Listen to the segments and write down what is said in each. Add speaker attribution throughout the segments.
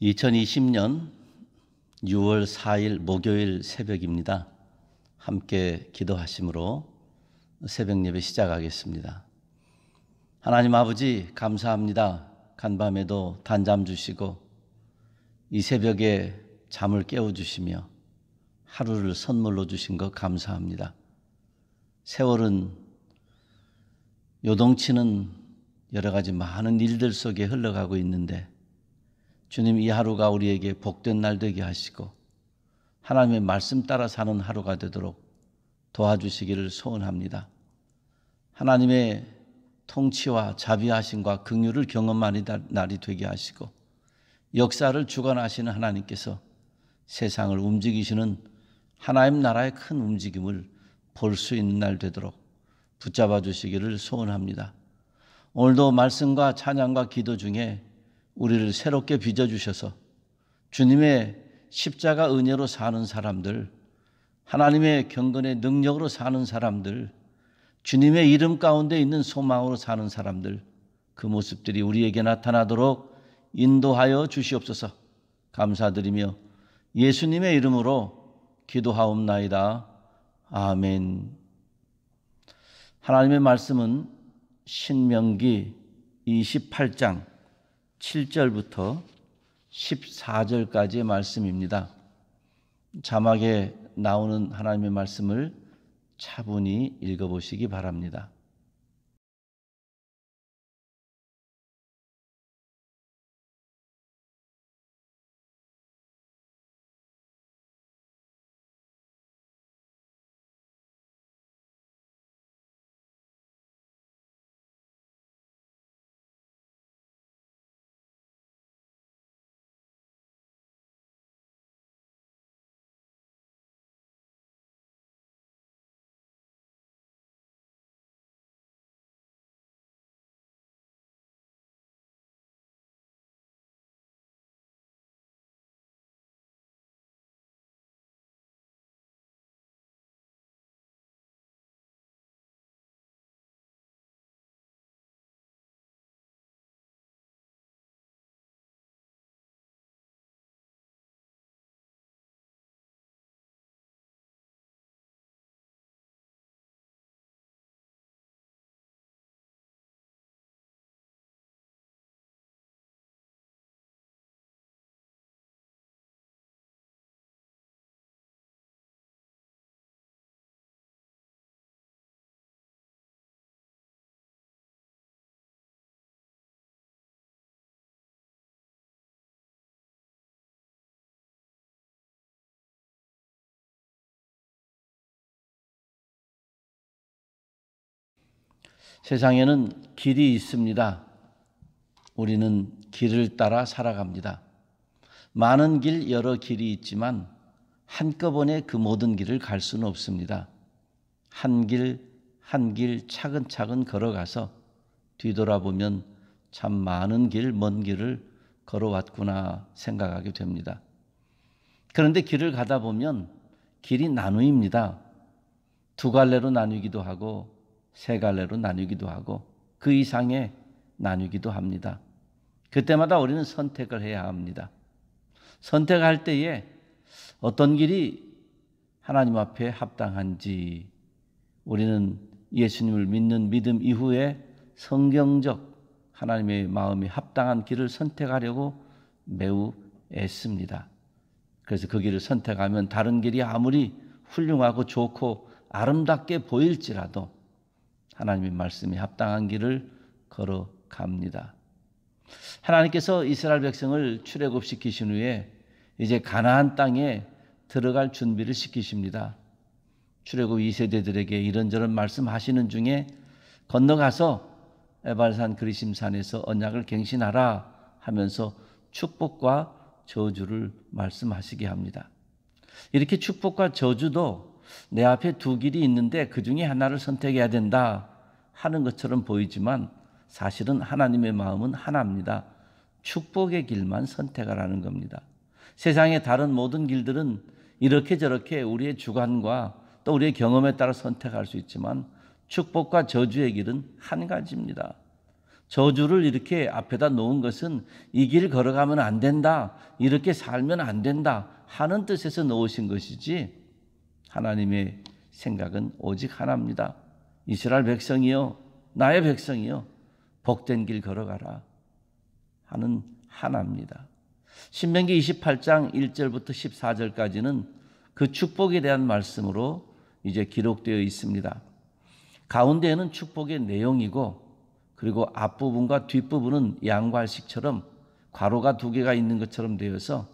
Speaker 1: 2020년 6월 4일 목요일 새벽입니다. 함께 기도하심으로 새벽 예배 시작하겠습니다. 하나님 아버지 감사합니다. 간밤에도 단잠 주시고 이 새벽에 잠을 깨워주시며 하루를 선물로 주신 것 감사합니다. 세월은 요동치는 여러 가지 많은 일들 속에 흘러가고 있는데 주님, 이 하루가 우리에게 복된 날 되게 하시고 하나님의 말씀 따라 사는 하루가 되도록 도와주시기를 소원합니다. 하나님의 통치와 자비하심과 긍휼을 경험하는 날이 되게 하시고 역사를 주관하시는 하나님께서 세상을 움직이시는 하나님 나라의 큰 움직임을 볼 수 있는 날 되도록 붙잡아 주시기를 소원합니다. 오늘도 말씀과 찬양과 기도 중에 우리를 새롭게 빚어주셔서 주님의 십자가 은혜로 사는 사람들, 하나님의 경건의 능력으로 사는 사람들, 주님의 이름 가운데 있는 소망으로 사는 사람들, 그 모습들이 우리에게 나타나도록 인도하여 주시옵소서. 감사드리며 예수님의 이름으로 기도하옵나이다. 아멘. 하나님의 말씀은 신명기 28장 7절부터 14절까지의 말씀입니다. 자막에 나오는 하나님의 말씀을 차분히 읽어보시기 바랍니다. 세상에는 길이 있습니다. 우리는 길을 따라 살아갑니다. 많은 길, 여러 길이 있지만 한꺼번에 그 모든 길을 갈 수는 없습니다. 한 길, 한 길 차근차근 걸어가서 뒤돌아보면 참 많은 길, 먼 길을 걸어왔구나 생각하게 됩니다. 그런데 길을 가다 보면 길이 나누입니다. 두 갈래로 나뉘기도 하고 세 갈래로 나뉘기도 하고 그 이상에 나뉘기도 합니다. 그때마다 우리는 선택을 해야 합니다. 선택할 때에 어떤 길이 하나님 앞에 합당한지 우리는 예수님을 믿는 믿음 이후에 성경적 하나님의 마음이 합당한 길을 선택하려고 매우 애씁니다. 그래서 그 길을 선택하면 다른 길이 아무리 훌륭하고 좋고 아름답게 보일지라도 하나님의 말씀에 합당한 길을 걸어갑니다. 하나님께서 이스라엘 백성을 출애굽시키신 후에 이제 가나안 땅에 들어갈 준비를 시키십니다. 출애굽 2세대들에게 이런저런 말씀하시는 중에 건너가서 에발산 그리심산에서 언약을 갱신하라 하면서 축복과 저주를 말씀하시게 합니다. 이렇게 축복과 저주도 내 앞에 두 길이 있는데 그 중에 하나를 선택해야 된다 하는 것처럼 보이지만 사실은 하나님의 마음은 하나입니다. 축복의 길만 선택하라는 겁니다. 세상의 다른 모든 길들은 이렇게 저렇게 우리의 주관과 또 우리의 경험에 따라 선택할 수 있지만 축복과 저주의 길은 한 가지입니다. 저주를 이렇게 앞에다 놓은 것은 이 길 걸어가면 안 된다, 이렇게 살면 안 된다 하는 뜻에서 놓으신 것이지 하나님의 생각은 오직 하나입니다. 이스라엘 백성이여, 나의 백성이여, 복된 길 걸어가라 하는 하나입니다. 신명기 28장 1절부터 14절까지는 그 축복에 대한 말씀으로 이제 기록되어 있습니다. 가운데에는 축복의 내용이고, 그리고 앞부분과 뒷부분은 양괄식처럼 괄호가 2개가 있는 것처럼 되어서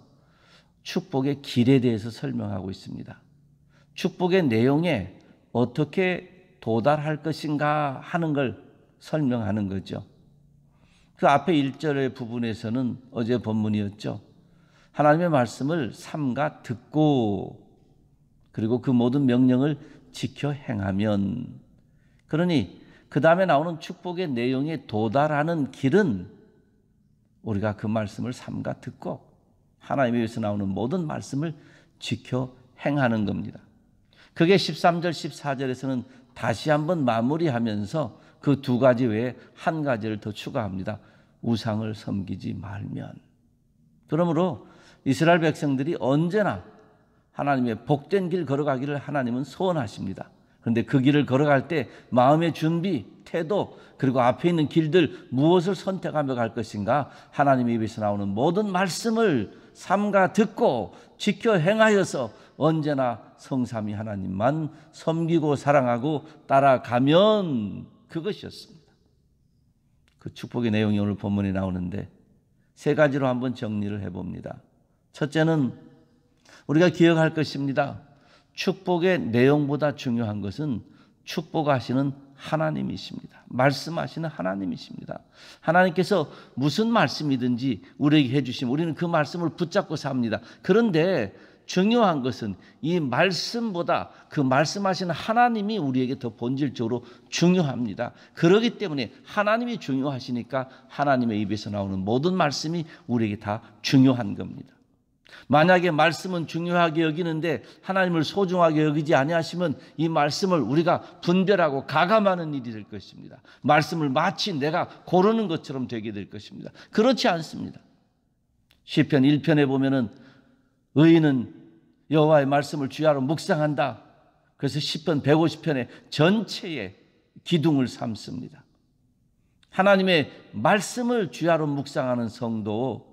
Speaker 1: 축복의 길에 대해서 설명하고 있습니다. 축복의 내용에 어떻게 도달할 것인가 하는 걸 설명하는 거죠. 그 앞에 1절의 부분에서는 어제 본문이었죠. 하나님의 말씀을 삼가 듣고 그리고 그 모든 명령을 지켜 행하면, 그러니 그 다음에 나오는 축복의 내용에 도달하는 길은 우리가 그 말씀을 삼가 듣고 하나님에 의해서 나오는 모든 말씀을 지켜 행하는 겁니다. 그게 13절 14절에서는 다시 한번 마무리하면서 그 2가지 외에 한 가지를 더 추가합니다. 우상을 섬기지 말면. 그러므로 이스라엘 백성들이 언제나 하나님의 복된 길 걸어가기를 하나님은 소원하십니다. 그런데 그 길을 걸어갈 때 마음의 준비, 태도, 그리고 앞에 있는 길들 무엇을 선택하며 갈 것인가, 하나님의 입에서 나오는 모든 말씀을 삼가 듣고 지켜 행하여서 언제나 성삼위 하나님만 섬기고 사랑하고 따라가면, 그것이었습니다. 그 축복의 내용이 오늘 본문에 나오는데 3가지로 한번 정리를 해봅니다. 첫째는 우리가 기억할 것입니다. 축복의 내용보다 중요한 것은 축복하시는 하나님이십니다. 말씀하시는 하나님이십니다. 하나님께서 무슨 말씀이든지 우리에게 해주시면 우리는 그 말씀을 붙잡고 삽니다. 그런데 중요한 것은 이 말씀보다 그 말씀하시는 하나님이 우리에게 더 본질적으로 중요합니다. 그렇기 때문에 하나님이 중요하시니까 하나님의 입에서 나오는 모든 말씀이 우리에게 다 중요한 겁니다. 만약에 말씀은 중요하게 여기는데 하나님을 소중하게 여기지 아니하시면 이 말씀을 우리가 분별하고 가감하는 일이 될 것입니다. 말씀을 마치 내가 고르는 것처럼 되게 될 것입니다. 그렇지 않습니다. 시편 1편에 보면은 의인은 여호와의 말씀을 주야로 묵상한다. 그래서 시편 150편의 전체에 기둥을 삼습니다. 하나님의 말씀을 주야로 묵상하는 성도,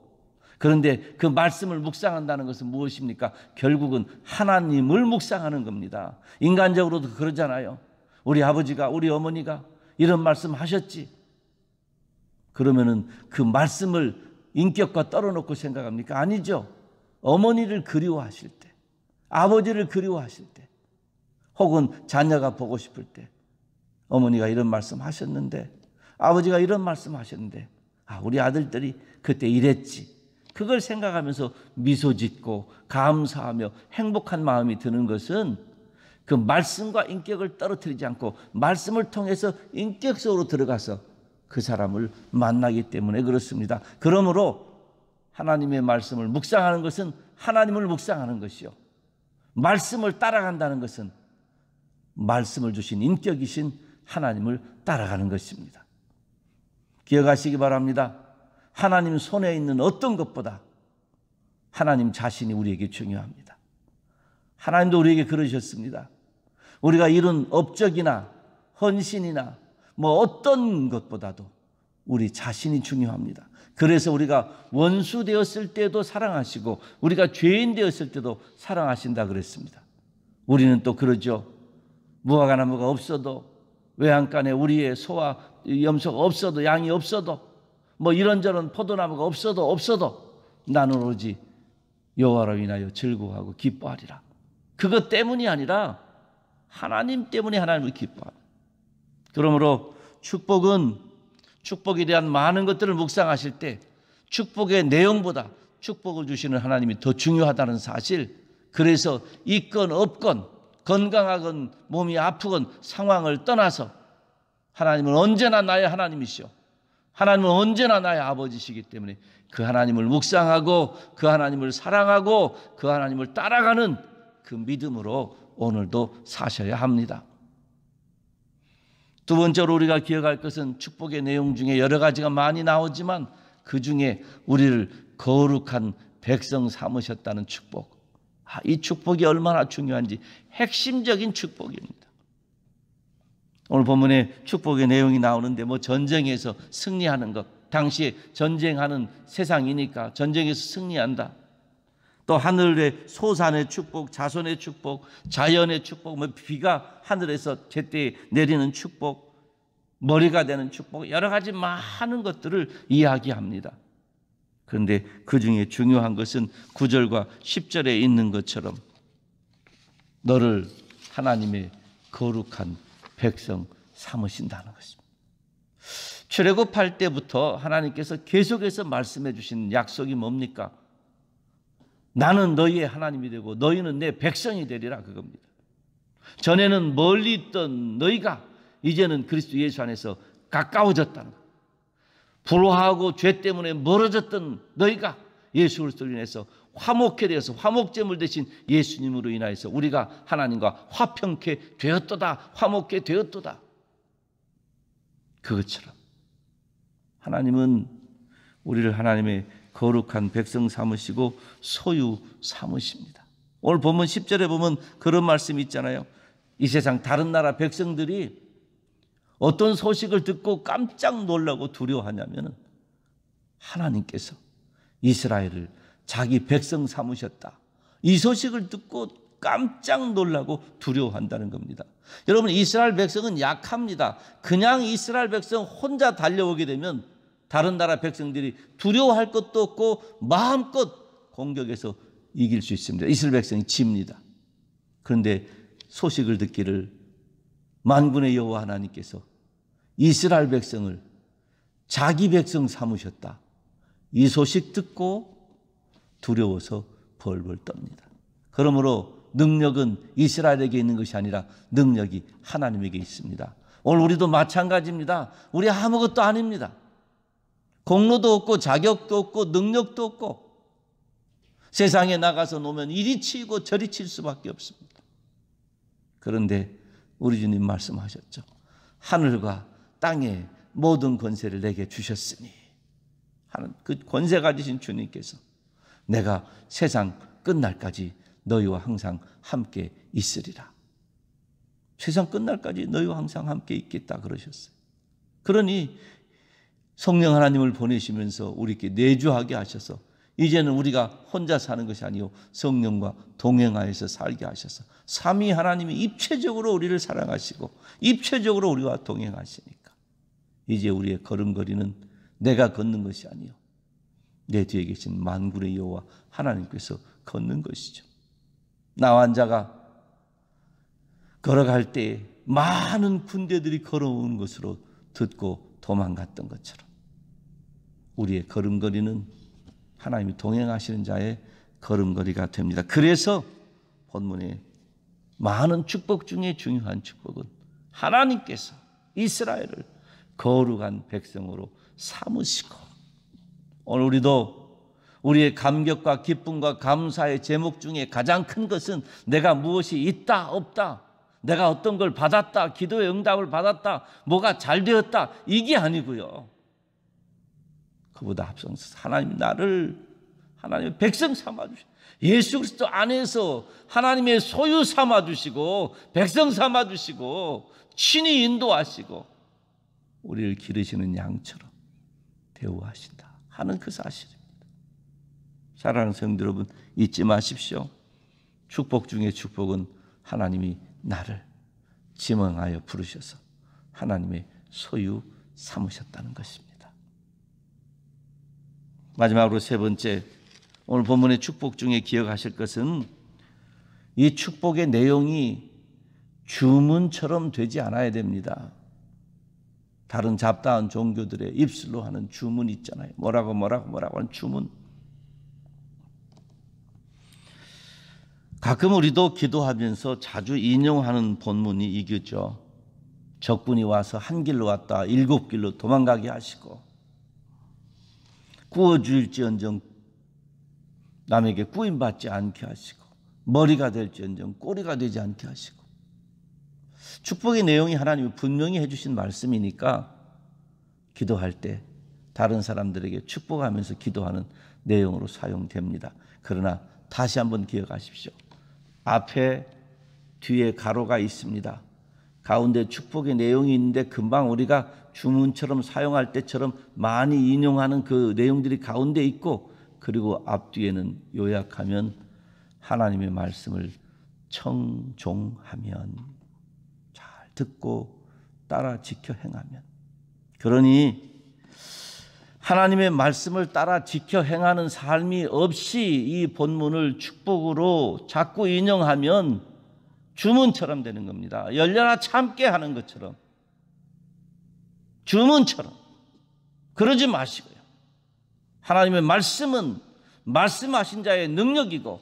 Speaker 1: 그런데 그 말씀을 묵상한다는 것은 무엇입니까? 결국은 하나님을 묵상하는 겁니다. 인간적으로도 그러잖아요. 우리 아버지가, 우리 어머니가 이런 말씀 하셨지. 그러면은 그 말씀을 인격과 떨어놓고 생각합니까? 아니죠. 어머니를 그리워하실 때, 아버지를 그리워하실 때, 혹은 자녀가 보고 싶을 때, 어머니가 이런 말씀 하셨는데, 아버지가 이런 말씀 하셨는데, 우리 아들들이 그때 이랬지. 그걸 생각하면서 미소 짓고 감사하며 행복한 마음이 드는 것은 그 말씀과 인격을 떨어뜨리지 않고 말씀을 통해서 인격 속으로 들어가서 그 사람을 만나기 때문에 그렇습니다. 그러므로 하나님의 말씀을 묵상하는 것은 하나님을 묵상하는 것이요, 말씀을 따라간다는 것은 말씀을 주신 인격이신 하나님을 따라가는 것입니다. 기억하시기 바랍니다. 하나님 손에 있는 어떤 것보다 하나님 자신이 우리에게 중요합니다. 하나님도 우리에게 그러셨습니다. 우리가 이룬 업적이나 헌신이나 어떤 것보다도 우리 자신이 중요합니다. 그래서 우리가 원수 되었을 때도 사랑하시고 우리가 죄인 되었을 때도 사랑하신다 그랬습니다. 우리는 또 그러죠. 무화과 나무가 없어도, 외양간에 우리의 소와 염소가 없어도, 양이 없어도, 이런저런 포도나무가 없어도 나는 오로지 여호와로 인하여 즐거워하고 기뻐하리라. 그것 때문이 아니라 하나님 때문에 하나님을 기뻐합니다. 그러므로 축복에 대한 많은 것들을 묵상하실 때 축복의 내용보다 축복을 주시는 하나님이 더 중요하다는 사실, 그래서 있건 없건 건강하건 몸이 아프건 상황을 떠나서 하나님은 언제나 나의 하나님이시오, 하나님은 언제나 나의 아버지시기 때문에 그 하나님을 묵상하고 그 하나님을 사랑하고 그 하나님을 따라가는 그 믿음으로 오늘도 사셔야 합니다. 두 번째로 우리가 기억할 것은 축복의 내용 중에 여러 가지가 많이 나오지만 그 중에 우리를 거룩한 백성 삼으셨다는 축복. 이 축복이 얼마나 중요한지 핵심적인 축복입니다. 오늘 본문에 축복의 내용이 나오는데 전쟁에서 승리하는 것, 당시에 전쟁하는 세상이니까 전쟁에서 승리한다. 또 하늘의 소산의 축복, 자손의 축복, 자연의 축복, 비가 하늘에서 제때 내리는 축복, 머리가 되는 축복, 여러 가지 많은 것들을 이야기합니다. 그런데 그 중에 중요한 것은 9절과 10절에 있는 것처럼 너를 하나님의 거룩한 백성 삼으신다는 것입니다. 출애굽할 때부터 하나님께서 계속해서 말씀해 주신 약속이 뭡니까? 나는 너희의 하나님이 되고 너희는 내 백성이 되리라, 그겁니다. 전에는 멀리 있던 너희가 이제는 그리스도 예수 안에서 가까워졌다는 것. 불화하고 죄 때문에 멀어졌던 너희가 예수 그리스도로 인해서 화목케 되어서 화목제물 대신 예수님으로 인하여서 우리가 하나님과 화평케 되었도다, 화목케 되었도다. 그것처럼 하나님은 우리를 하나님의 거룩한 백성 삼으시고 소유 삼으십니다. 오늘 본문 10절에 보면 그런 말씀이 있잖아요. 이 세상 다른 나라 백성들이 어떤 소식을 듣고 깜짝 놀라고 두려워하냐면 하나님께서 이스라엘을 자기 백성 삼으셨다. 이 소식을 듣고 깜짝 놀라고 두려워한다는 겁니다. 여러분, 이스라엘 백성은 약합니다. 그냥 이스라엘 백성 혼자 달려오게 되면 다른 나라 백성들이 두려워할 것도 없고 마음껏 공격해서 이길 수 있습니다. 이스라엘 백성이 집니다. 그런데 소식을 듣기를 만군의 여호와 하나님께서 이스라엘 백성을 자기 백성 삼으셨다. 이 소식 듣고 두려워서 벌벌 떱니다. 그러므로 능력은 이스라엘에게 있는 것이 아니라 능력이 하나님에게 있습니다. 오늘 우리도 마찬가지입니다. 우리 아무것도 아닙니다. 공로도 없고 자격도 없고 능력도 없고 세상에 나가서 놓으면 이리 치이고 저리 칠 수밖에 없습니다. 그런데 우리 주님 말씀하셨죠. 하늘과 땅의 모든 권세를 내게 주셨으니 하는 그 권세 가지신 주님께서 내가 세상 끝날까지 너희와 항상 함께 있으리라. 세상 끝날까지 너희와 항상 함께 있겠다 그러셨어요. 그러니 성령 하나님을 보내시면서 우리에게 내주하게 하셔서 이제는 우리가 혼자 사는 것이 아니요 성령과 동행하여서 살게 하셔서 삼위 하나님이 입체적으로 우리를 사랑하시고 입체적으로 우리와 동행하시니까 이제 우리의 걸음걸이는 내가 걷는 것이 아니요 내 뒤에 계신 만군의 여호와 하나님께서 걷는 것이죠. 나와 자가 걸어갈 때 많은 군대들이 걸어오는 것으로 듣고 도망갔던 것처럼 우리의 걸음걸이는 하나님이 동행하시는 자의 걸음걸이가 됩니다. 그래서 본문에 많은 축복 중에 중요한 축복은 하나님께서 이스라엘을 거룩한 백성으로 삼으시고 오늘 우리도 우리의 감격과 기쁨과 감사의 제목 중에 가장 큰 것은 내가 무엇이 있다 없다, 내가 어떤 걸 받았다, 기도의 응답을 받았다, 뭐가 잘 되었다, 이게 아니고요. 그보다 앞서서 하나님이 나를 하나님의 백성 삼아주시고 예수 그리스도 안에서 하나님의 소유 삼아주시고 백성 삼아주시고 친히 인도하시고 우리를 기르시는 양처럼 대우하신다 하는 그 사실입니다. 사랑하는 성도 여러분, 잊지 마십시오. 축복 중에 축복은 하나님이 나를 지명하여 부르셔서 하나님의 소유 삼으셨다는 것입니다. 마지막으로 세 번째, 오늘 본문의 축복 중에 기억하실 것은 이 축복의 내용이 주문처럼 되지 않아야 됩니다. 다른 잡다한 종교들의 입술로 하는 주문 있잖아요. 뭐라고 하는 주문. 가끔 우리도 기도하면서 자주 인용하는 본문이 이거죠. 적군이 와서 한 길로 왔다 7길로 도망가게 하시고 구워줄지언정 남에게 구임받지 않게 하시고 머리가 될지언정 꼬리가 되지 않게 하시고 축복의 내용이 하나님이 분명히 해주신 말씀이니까 기도할 때 다른 사람들에게 축복하면서 기도하는 내용으로 사용됩니다. 그러나 다시 한번 기억하십시오. 앞에 뒤에 가로가 있습니다. 가운데 축복의 내용이 있는데 금방 우리가 주문처럼 사용할 때처럼 많이 인용하는 그 내용들이 가운데 있고, 그리고 앞뒤에는 요약하면 하나님의 말씀을 청종하면, 잘 듣고 따라 지켜 행하면. 그러니 하나님의 말씀을 따라 지켜 행하는 삶이 없이 이 본문을 축복으로 자꾸 인용하면 주문처럼 되는 겁니다. 열려라 참게 하는 것처럼, 주문처럼. 그러지 마시고요. 하나님의 말씀은 말씀하신 자의 능력이고,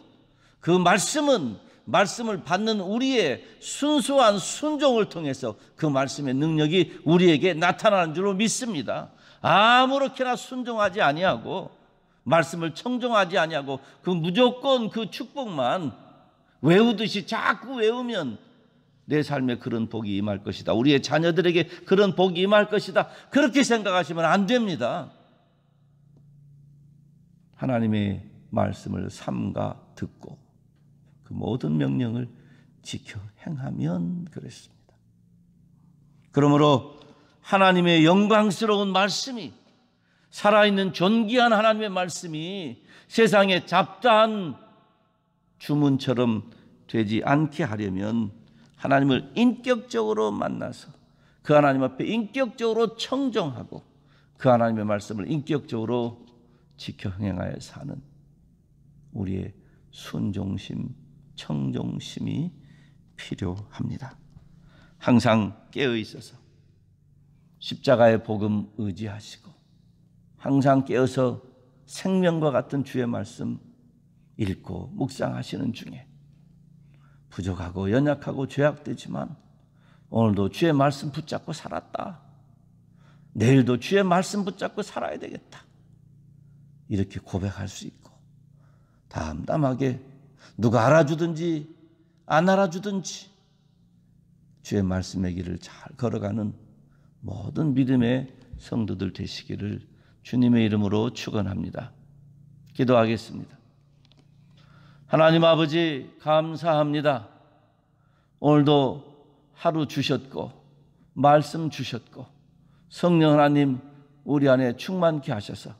Speaker 1: 그 말씀은 말씀을 받는 우리의 순수한 순종을 통해서 그 말씀의 능력이 우리에게 나타나는 줄로 믿습니다. 아무렇게나 순종하지 아니하고 말씀을 청종하지 아니하고 그 무조건 그 축복만 외우듯이 자꾸 외우면 내 삶에 그런 복이 임할 것이다, 우리의 자녀들에게 그런 복이 임할 것이다, 그렇게 생각하시면 안 됩니다. 하나님의 말씀을 삼가 듣고 그 모든 명령을 지켜 행하면 그랬습니다. 그러므로 하나님의 영광스러운 말씀이, 살아있는 존귀한 하나님의 말씀이 세상에 잡다한 주문처럼 되지 않게 하려면 하나님을 인격적으로 만나서 그 하나님 앞에 인격적으로 청정하고 그 하나님의 말씀을 인격적으로 지켜 행하여 사는 우리의 순종심, 청종심이 필요합니다. 항상 깨어 있어서 십자가의 복음 의지하시고 항상 깨어서 생명과 같은 주의 말씀 읽고 묵상하시는 중에 부족하고 연약하고 죄악되지만 오늘도 주의 말씀 붙잡고 살았다, 내일도 주의 말씀 붙잡고 살아야 되겠다, 이렇게 고백할 수 있고 담담하게 누가 알아주든지 안 알아주든지 주의 말씀의 길을 잘 걸어가는 모든 믿음의 성도들 되시기를 주님의 이름으로 축원합니다. 기도하겠습니다. 하나님 아버지, 감사합니다. 오늘도 하루 주셨고 말씀 주셨고 성령 하나님 우리 안에 충만케 하셔서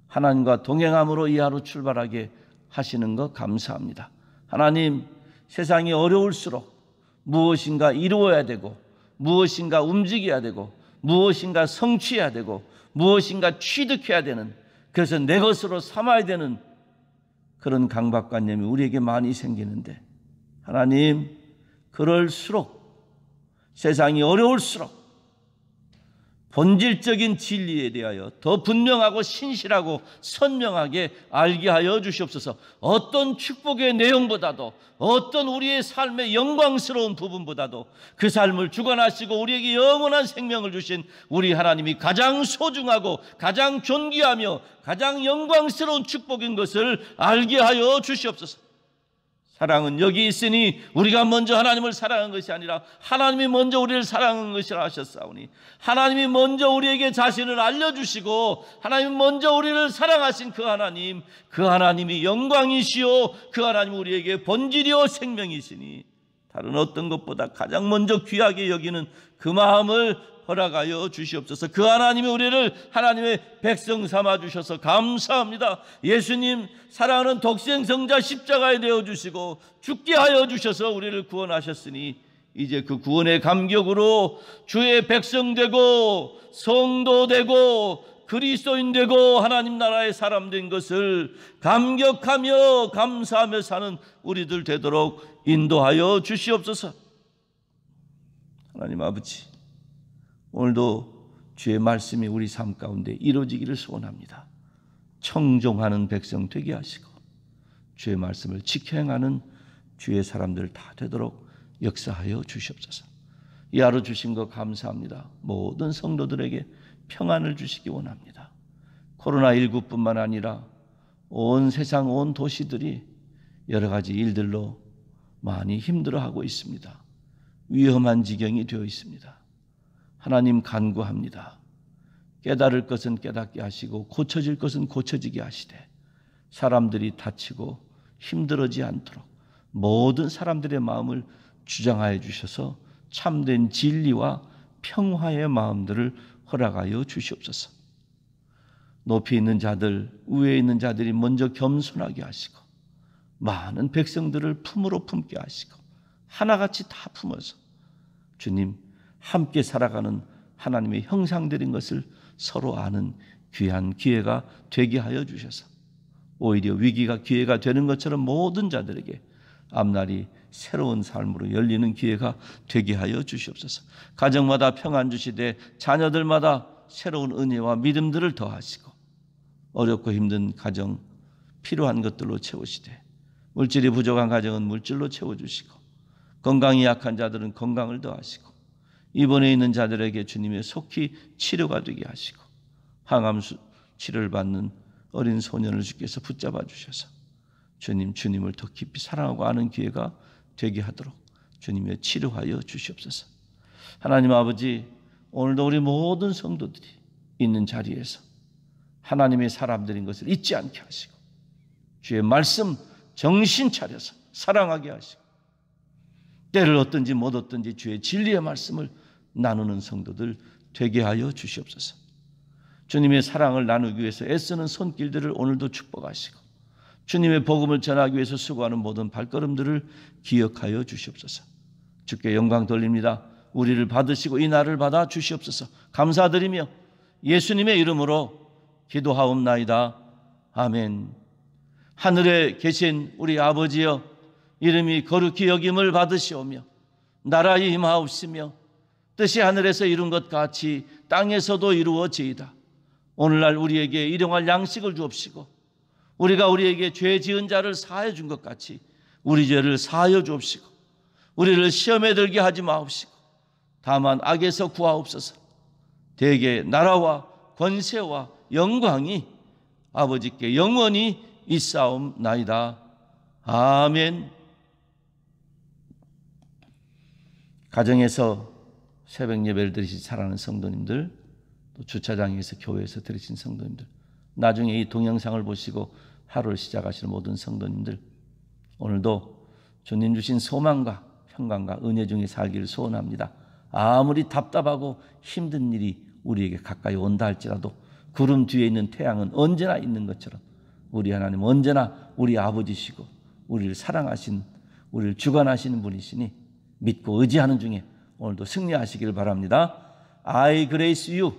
Speaker 1: 하나님과 동행함으로 이 하루 출발하게 하시는 것 감사합니다. 하나님, 세상이 어려울수록 무엇인가 이루어야 되고 무엇인가 움직여야 되고 무엇인가 성취해야 되고 무엇인가 취득해야 되는, 그래서 내 것으로 삼아야 되는 그런 강박관념이 우리에게 많이 생기는데, 하나님, 그럴수록 세상이 어려울수록 본질적인 진리에 대하여 더 분명하고 신실하고 선명하게 알게 하여 주시옵소서. 어떤 축복의 내용보다도 어떤 우리의 삶의 영광스러운 부분보다도 그 삶을 주관하시고 우리에게 영원한 생명을 주신 우리 하나님이 가장 소중하고 가장 존귀하며 가장 영광스러운 축복인 것을 알게 하여 주시옵소서. 사랑은 여기 있으니 우리가 먼저 하나님을 사랑한 것이 아니라 하나님이 먼저 우리를 사랑한 것이라 하셨사오니, 하나님이 먼저 우리에게 자신을 알려주시고 하나님이 먼저 우리를 사랑하신 그 하나님이 영광이시오, 그 하나님이 우리에게 본질이요 생명이시니 다른 어떤 것보다 가장 먼저 귀하게 여기는 그 마음을 허락하여 주시옵소서. 그 하나님이 우리를 하나님의 백성 삼아 주셔서 감사합니다. 예수님 사랑하는 독생성자 십자가에 내어 주시고 죽게 하여 주셔서 우리를 구원하셨으니 이제 그 구원의 감격으로 주의 백성 되고 성도 되고 그리스도인 되고 하나님 나라의 사람 된 것을 감격하며 감사하며 사는 우리들 되도록 인도하여 주시옵소서. 하나님 아버지, 오늘도 주의 말씀이 우리 삶 가운데 이루어지기를 소원합니다. 청종하는 백성 되게 하시고 주의 말씀을 지켜 행하는 주의 사람들 다 되도록 역사하여 주시옵소서. 이 하루 주신 것 감사합니다. 모든 성도들에게 평안을 주시기 원합니다. 코로나19뿐만 아니라 온 세상 온 도시들이 여러 가지 일들로 많이 힘들어하고 있습니다. 위험한 지경이 되어 있습니다. 하나님 간구합니다. 깨달을 것은 깨닫게 하시고 고쳐질 것은 고쳐지게 하시되 사람들이 다치고 힘들어지지 않도록 모든 사람들의 마음을 주장하여 주셔서 참된 진리와 평화의 마음들을 허락하여 주시옵소서. 높이 있는 자들, 위에 있는 자들이 먼저 겸손하게 하시고 많은 백성들을 품으로 품게 하시고 하나같이 다 품어서 주님 함께 살아가는 하나님의 형상들인 것을 서로 아는 귀한 기회가 되게 하여 주셔서 오히려 위기가 기회가 되는 것처럼 모든 자들에게 앞날이 새로운 삶으로 열리는 기회가 되게 하여 주시옵소서. 가정마다 평안 주시되 자녀들마다 새로운 은혜와 믿음들을 더하시고 어렵고 힘든 가정 필요한 것들로 채우시되 물질이 부족한 가정은 물질로 채워주시고 건강이 약한 자들은 건강을 더하시고 입원해 있는 자들에게 주님의 속히 치료가 되게 하시고 항암 치료를 받는 어린 소년을 주께서 붙잡아 주셔서 주님을 더 깊이 사랑하고 아는 기회가 되게 하도록 주님의 치료하여 주시옵소서. 하나님 아버지, 오늘도 우리 모든 성도들이 있는 자리에서 하나님의 사람들인 것을 잊지 않게 하시고 주의 말씀 정신 차려서 사랑하게 하시고 때를 얻든지 못 얻든지 주의 진리의 말씀을 나누는 성도들 되게 하여 주시옵소서. 주님의 사랑을 나누기 위해서 애쓰는 손길들을 오늘도 축복하시고 주님의 복음을 전하기 위해서 수고하는 모든 발걸음들을 기억하여 주시옵소서. 주께 영광 돌립니다. 우리를 받으시고 이 날을 받아 주시옵소서. 감사드리며 예수님의 이름으로 기도하옵나이다. 아멘. 하늘에 계신 우리 아버지여, 이름이 거룩히 여김을 받으시오며 나라에 임하옵시며 뜻이 하늘에서 이룬 것 같이 땅에서도 이루어지이다. 오늘날 우리에게 일용할 양식을 주옵시고 우리가 우리에게 죄 지은 자를 사하여 준 것 같이 우리 죄를 사하여 주옵시고 우리를 시험에 들게 하지 마옵시고 다만 악에서 구하옵소서. 대개 나라와 권세와 영광이 아버지께 영원히 있사옵나이다. 아멘. 가정에서 새벽 예배를 드리신 사랑하는 성도님들, 또 주차장에서 교회에서 드리신 성도님들, 나중에 이 동영상을 보시고 하루를 시작하시는 모든 성도님들, 오늘도 주님 주신 소망과 평강과 은혜 중에 살기를 소원합니다. 아무리 답답하고 힘든 일이 우리에게 가까이 온다 할지라도 구름 뒤에 있는 태양은 언제나 있는 것처럼 우리 하나님 언제나 우리 아버지시고 우리를 사랑하신, 우리를 주관하시는 분이시니 믿고 의지하는 중에 오늘도 승리하시길 바랍니다. I grace you.